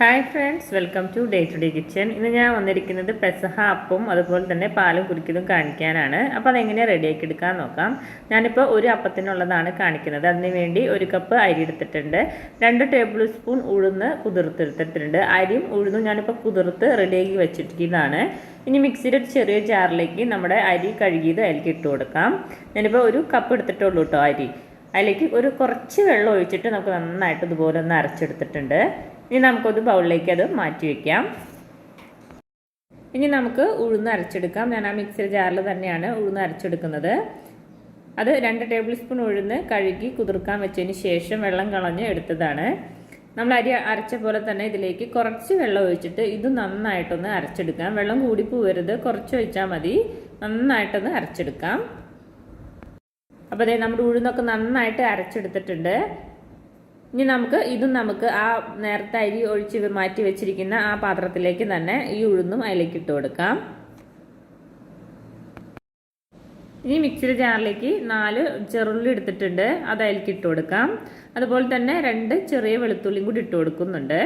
Hi friends, welcome to day to day kitchen. ഇന്ന് ഞാൻ വന്നിരിക്കുന്നത് പെസഹ അപ്പവും അതുപോലെ തന്നെ പാലും കുടിക്കലും കാണിക്കാനാണ്. അപ്പോൾ അതെങ്ങനെയാണ് റെഡിയാക്കി എടുക്കാൻ നോക്കാം. ഞാനിപ്പോൾ ഒരു അപ്പത്തിനുള്ളതാണ് കാണിക്കുന്നത്. അതിന് വേണ്ടി 1 കപ്പ് അരി എടുത്തിട്ടുണ്ട്. 2 ടേബിൾ സ്പൂൺ ഉഴുന്ന് കുതിർത്തെടുത്തിട്ടുണ്ട്. അരിയും ഉഴുന്നും ഞാനിപ്പോൾ കുതിർത്ത് റെഡിയാക്കി വെച്ചിരിക്കുന്നതാണ്. ഇനി മിക്സിയുടെ ഒരു ചെറിയ ജാറിലേക്ക് നമ്മുടെ അരി കഴുകിയത് അതിലേക്ക് ഇട്ട് കൊടുക്കാം. ഞാനിപ്പോൾ 1 കപ്പ് എടുത്തിട്ടുള്ളൂ കേട്ടോ അരി. അതിലേക്ക് കുറച്ച് വെള്ളം ഒഴിച്ചിട്ട് നമുക്ക് നന്നായിട്ട് ഇതുപോലെ ഒന്ന് അരച്ചെടുത്തിട്ടുണ്ട്. ഇനി നമുക്കൊരു ബൗളിലേക്ക് അത് മാറ്റി വയ്ക്കാം. ഇനി നമുക്ക് ഉഴുന്ന് അരച്ചെടുക്കാം. ഞാൻ ആ മിക്സിയുടെ ജാറിൽ തന്നെയാണ് ഉഴുന്ന് അരച്ചെടുക്കുന്നത്. അത് 2 ടേബിൾ സ്പൂൺ ഉഴുന്ന് കഴുകി കുതിർക്കാൻ വെച്ചതിന് ശേഷം വെള്ളം കളഞ്ഞ് എടുത്തതാണ്. നമ്മൾ അരി അരച്ച പോലെ തന്നെ ഇതിലേക്ക് കുറച്ച് വെള്ളം ഒഴിച്ചിട്ട് ഇത് നന്നായിട്ടൊന്ന് അരച്ചെടുക്കാം. വെള്ളം കൂടി പോവരുത്, കുറച്ച് ഒഴിച്ചാൽ മതി. നന്നായിട്ടൊന്ന് അരച്ചെടുക്കാം. അപ്പോൾ അതേ നമ്മുടെ ഉഴുന്നൊക്കെ നന്നായിട്ട് അരച്ചെടുത്തിട്ടുണ്ട്. ഇനി നമുക്ക് ആ നേരത്തെ അരി ഒഴിച്ച് മാറ്റി വെച്ചിരിക്കുന്ന ആ പാത്രത്തിലേക്ക് തന്നെ ഈ ഉഴുന്നും അതിലേക്ക് ഇട്ട് കൊടുക്കാം. ഇനി മിക്സിയുടെ ജാറിലേക്ക് 4 ചെറുള്ളി എടുത്തിട്ടുണ്ട്, അത് അതിലേക്ക് ഇട്ട് കൊടുക്കാം. അതുപോലെ തന്നെ 2 ചെറിയ വെളുത്തുള്ളിയും കൂടി ഇട്ട് കൊടുക്കുന്നുണ്ട്.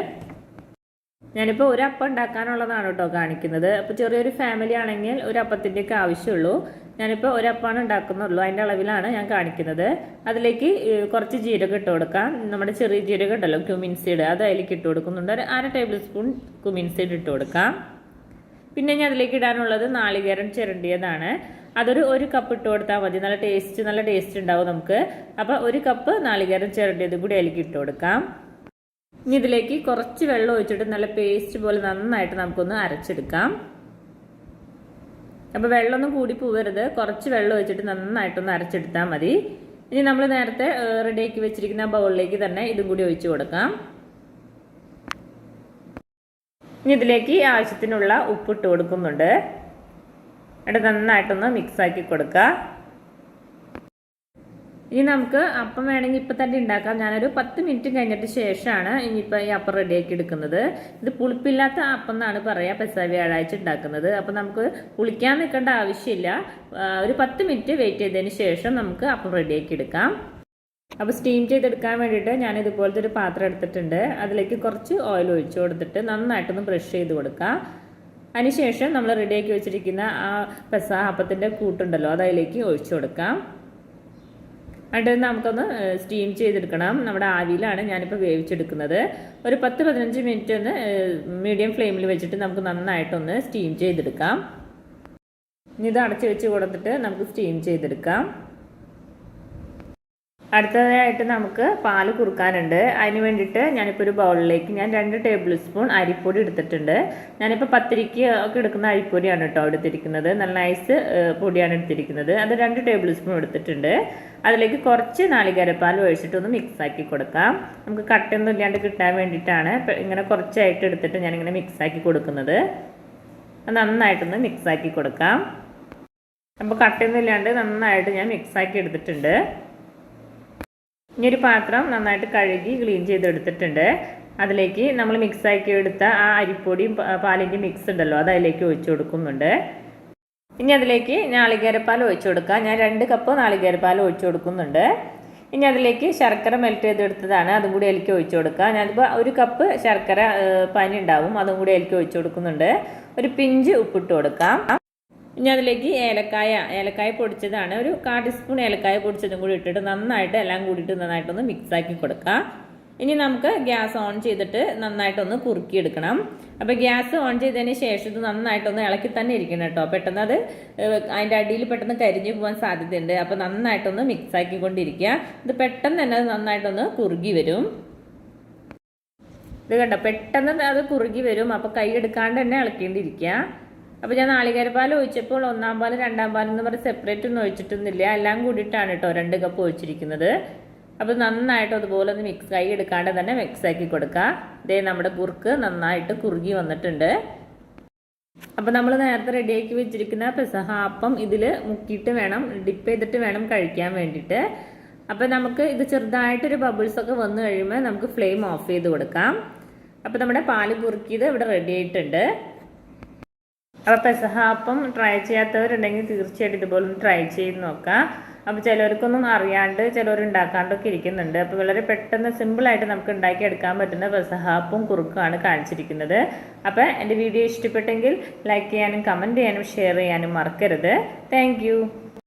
ഞാനിപ്പോൾ ഒരു അപ്പം ഉണ്ടാക്കാനുള്ളതാണ് കേട്ടോ കാണിക്കുന്നത്. അപ്പോൾ ചെറിയൊരു ഫാമിലി ആണെങ്കിൽ ഒരു അപ്പത്തിൻ്റെയൊക്കെ ആവശ്യമുള്ളൂ. ഞാനിപ്പോൾ ഒരപ്പമാണ് ഉണ്ടാക്കുന്നുള്ളൂ, അതിൻ്റെ അളവിലാണ് ഞാൻ കാണിക്കുന്നത്. അതിലേക്ക് കുറച്ച് ജീരകം ഇട്ട് കൊടുക്കാം. നമ്മുടെ ചെറിയ ജീരകം ഉണ്ടല്ലോ, ക്യുമിൻ സീഡ്, അത് അതിലേക്ക് ഇട്ട് കൊടുക്കുന്നുണ്ട്. 1/2 ടേബിൾ സ്പൂൺ ക്യുമിൻ സീഡ് ഇട്ട് കൊടുക്കാം. പിന്നെ ഞാൻ അതിലേക്ക് ഇടാനുള്ളത് നാളികേരം ചിരണ്ടിയതാണ്. അതൊരു 1 കപ്പ് ഇട്ട് കൊടുത്താൽ മതി. നല്ല ടേസ്റ്റ് ഉണ്ടാവും നമുക്ക്. അപ്പോൾ 1 കപ്പ് നാളികേരം ചിരണ്ടിയത് കൂടി അതിലേക്ക് ഇട്ട് കൊടുക്കാം. ഇനി ഇതിലേക്ക് കുറച്ച് വെള്ളം ഒഴിച്ചിട്ട് നല്ല പേസ്റ്റ് പോലെ നന്നായിട്ട് നമുക്കൊന്ന് അരച്ചെടുക്കാം. അപ്പോൾ വെള്ളമൊന്നും കൂടി പോവരുത്, കുറച്ച് വെള്ളം ഒഴിച്ചിട്ട് നന്നായിട്ടൊന്ന് അരച്ചെടുത്താൽ മതി. ഇനി നമ്മൾ നേരത്തെ റെഡിയാക്കി വെച്ചിരിക്കുന്ന ബൗളിലേക്ക് തന്നെ ഇതും കൂടി ഒഴിച്ചു കൊടുക്കാം. ഇനി ഇതിലേക്ക് ആവശ്യത്തിനുള്ള ഉപ്പിട്ട് കൊടുക്കുന്നുണ്ട്. എന്നിട്ട് നന്നായിട്ടൊന്ന് മിക്സാക്കി കൊടുക്കുക. ഇനി നമുക്ക് അപ്പം വേണമെങ്കിൽ ഇപ്പം തന്നെ ഉണ്ടാക്കാം. ഞാനൊരു 10 മിനിറ്റ് കഴിഞ്ഞിട്ട് ശേഷമാണ് ഇനിയിപ്പോൾ ഈ അപ്പം റെഡിയാക്കി എടുക്കുന്നത്. ഇത് പുളിപ്പില്ലാത്ത അപ്പം എന്നാണ് പറയുക, പെസഹ വ്യാഴാഴ്ച ഉണ്ടാക്കുന്നത്. അപ്പം നമുക്ക് പുളിക്കാൻ നിൽക്കേണ്ട ആവശ്യമില്ല. ഒരു 10 മിനിറ്റ് വെയിറ്റ് ചെയ്തതിന് ശേഷം നമുക്ക് അപ്പം റെഡിയാക്കി എടുക്കാം. അപ്പോൾ സ്റ്റീം ചെയ്തെടുക്കാൻ വേണ്ടിയിട്ട് ഞാൻ ഇതുപോലത്തെ ഒരു പാത്രം എടുത്തിട്ടുണ്ട്. അതിലേക്ക് കുറച്ച് ഓയിൽ ഒഴിച്ചു കൊടുത്തിട്ട് നന്നായിട്ടൊന്ന് ബ്രഷ് ചെയ്ത് കൊടുക്കാം. അതിനുശേഷം നമ്മൾ റെഡിയാക്കി വെച്ചിരിക്കുന്ന ആ പെസഹ അപ്പത്തിൻ്റെ കൂട്ടുണ്ടല്ലോ, അത് അതിലേക്ക് ഒഴിച്ചു കൊടുക്കാം. എന്നിട്ട് നമുക്കൊന്ന് സ്റ്റീം ചെയ്തെടുക്കണം. നമ്മുടെ ആവിയിലാണ് ഞാനിപ്പോൾ വേവിച്ചെടുക്കുന്നത്. ഒരു 10-15 മിനിറ്റ് ഒന്ന് മീഡിയം ഫ്ലെയിമിൽ വെച്ചിട്ട് നമുക്ക് നന്നായിട്ടൊന്ന് സ്റ്റീം ചെയ്തെടുക്കാം. ഇനി ഇത് അടച്ച് വെച്ച് കൊടുത്തിട്ട് നമുക്ക് സ്റ്റീം ചെയ്തെടുക്കാം. അടുത്തതായിട്ട് നമുക്ക് പാല് കുറുക്കാനുണ്ട്. അതിന് വേണ്ടിയിട്ട് ഞാനിപ്പോൾ ഒരു ബൗളിലേക്ക് 2 ടേബിൾ സ്പൂൺ അരിപ്പൊടി എടുത്തിട്ടുണ്ട്. ഞാനിപ്പോൾ പത്തിരിക്ക് ഒക്കെ എടുക്കുന്ന അരിപ്പൊടിയാണ് കേട്ടോ എടുത്തിരിക്കുന്നത്. നല്ല നൈസ് പൊടിയാണ് എടുത്തിരിക്കുന്നത്. അത് 2 ടേബിൾ സ്പൂൺ എടുത്തിട്ടുണ്ട്. അതിലേക്ക് കുറച്ച് നാളികേരപ്പാൽ ഒഴിച്ചിട്ടൊന്ന് മിക്സാക്കി കൊടുക്കാം. നമുക്ക് കട്ടയൊന്നും ഇല്ലാണ്ട് കിട്ടാൻ വേണ്ടിയിട്ടാണ് ഇങ്ങനെ കുറച്ചായിട്ട് എടുത്തിട്ട് ഞാനിങ്ങനെ മിക്സാക്കി കൊടുക്കുന്നത്. അത് നന്നായിട്ടൊന്ന് മിക്സാക്കി കൊടുക്കാം. അപ്പോൾ കട്ടയൊന്നും ഇല്ലാണ്ട് നന്നായിട്ട് ഞാൻ മിക്സാക്കി എടുത്തിട്ടുണ്ട്. ഇനി ഒരു പാത്രം നന്നായിട്ട് കഴുകി ക്ലീൻ ചെയ്തെടുത്തിട്ടുണ്ട്. അതിലേക്ക് നമ്മൾ മിക്സാക്കി എടുത്ത ആ അരിപ്പൊടിയും പാലിൻ്റെ മിക്സ് ഉണ്ടല്ലോ, അത് അതിലേക്ക് ഒഴിച്ചു കൊടുക്കുന്നുണ്ട്. ഇനി അതിലേക്ക് നാളികേരപ്പാൽ ഒഴിച്ചു കൊടുക്കുക. ഞാൻ 2 കപ്പ് നാളികേരപ്പാൽ ഒഴിച്ചു കൊടുക്കുന്നുണ്ട്. ഇനി അതിലേക്ക് ശർക്കര മെൽറ്റ് ചെയ്തെടുത്തതാണ്, അതും കൂടി അതിലേക്ക് ഒഴിച്ചു കൊടുക്കുക. ഞാനിപ്പോൾ 1 കപ്പ് ശർക്കര പാനി ഉണ്ടാവും, അതും കൂടി അതിലേക്ക് ഒഴിച്ചു കൊടുക്കുന്നുണ്ട്. ഒരു പിഞ്ച് ഉപ്പിട്ട് കൊടുക്കാം. ഇനി അതിലേക്ക് ഏലക്കായ പൊടിച്ചതാണ്, ഒരു 1/4 ടീസ്പൂൺ ഏലക്കായ പൊടിച്ചതും കൂടി ഇട്ടിട്ട് നന്നായിട്ട് എല്ലാം കൂടിയിട്ട് നന്നായിട്ടൊന്ന് മിക്സാക്കി കൊടുക്കുക. ഇനി നമുക്ക് ഗ്യാസ് ഓൺ ചെയ്തിട്ട് നന്നായിട്ടൊന്ന് കുറുക്കിയെടുക്കണം. അപ്പോൾ ഗ്യാസ് ഓൺ ചെയ്തതിന് ശേഷം ഇത് നന്നായിട്ടൊന്ന് ഇളക്കി തന്നെ ഇരിക്കണം കേട്ടോ. പെട്ടെന്ന് അത് അതിൻ്റെ അടിയിൽ പെട്ടെന്ന് കരിഞ്ഞു പോകാൻ സാധ്യതയുണ്ട്. അപ്പോൾ നന്നായിട്ടൊന്ന് മിക്സാക്കിക്കൊണ്ടിരിക്കുക. ഇത് പെട്ടെന്ന് തന്നെ അത് നന്നായിട്ടൊന്ന് കുറുകി വരും. ഇത് കണ്ടോ, പെട്ടെന്ന് അത് കുറുകി വരും. അപ്പോൾ കൈ എടുക്കാണ്ട് തന്നെ ഇളക്കേണ്ടിയിരിക്കുക. അപ്പോൾ ഞാൻ നാളികേരപ്പാൽ ഒഴിച്ചപ്പോൾ 1-ാം പാൽ 2-ാം പാൽ എന്ന് പറഞ്ഞ് സെപ്പറേറ്റ് ഒന്നും ഒഴിച്ചിട്ടൊന്നുമില്ല, എല്ലാം കൂടിയിട്ടാണ് കേട്ടോ 2 കപ്പ് ഒഴിച്ചിരിക്കുന്നത്. അപ്പോൾ നന്നായിട്ട് അതുപോലെ ഒന്ന് കൈ എടുക്കാണ്ട് തന്നെ മിക്സാക്കി കൊടുക്കുക. ഇതേ നമ്മുടെ കുറുക്ക് നന്നായിട്ട് കുറുകി വന്നിട്ടുണ്ട്. അപ്പോൾ നമ്മൾ നേരത്തെ റെഡിയാക്കി വെച്ചിരിക്കുന്ന പെസഹ അപ്പം ഇതിൽ മുക്കിയിട്ട് വേണം, ഡിപ്പ് ചെയ്തിട്ട് വേണം കഴിക്കാൻ വേണ്ടിയിട്ട്. അപ്പോൾ നമുക്ക് ഇത് ചെറുതായിട്ടൊരു ബബിൾസൊക്കെ വന്നു കഴിയുമ്പോൾ നമുക്ക് ഫ്ലെയിം ഓഫ് ചെയ്ത് കൊടുക്കാം. അപ്പോൾ നമ്മുടെ പാല് കുറുക്കിയത് ഇവിടെ റെഡി ആയിട്ടുണ്ട്. അപ്പോൾ പെസഹ അപ്പം ട്രൈ ചെയ്യാത്തവരുണ്ടെങ്കിൽ തീർച്ചയായിട്ടും ഇതുപോലെ ഒന്ന് ട്രൈ ചെയ്ത് നോക്കാം. അപ്പോൾ ചിലർക്കൊന്നും അറിയാണ്ട് ചിലർ ഉണ്ടാക്കാണ്ടൊക്കെ ഇരിക്കുന്നുണ്ട്. അപ്പോൾ വളരെ പെട്ടെന്ന് സിമ്പിളായിട്ട് നമുക്ക് ഉണ്ടാക്കിയെടുക്കാൻ പറ്റുന്ന പെസഹാപ്പും കുറുക്കുമാണ് കാണിച്ചിരിക്കുന്നത്. അപ്പോൾ എൻ്റെ വീഡിയോ ഇഷ്ടപ്പെട്ടെങ്കിൽ ലൈക്ക് ചെയ്യാനും കമൻറ്റ് ചെയ്യാനും ഷെയർ ചെയ്യാനും മറക്കരുത്. താങ്ക്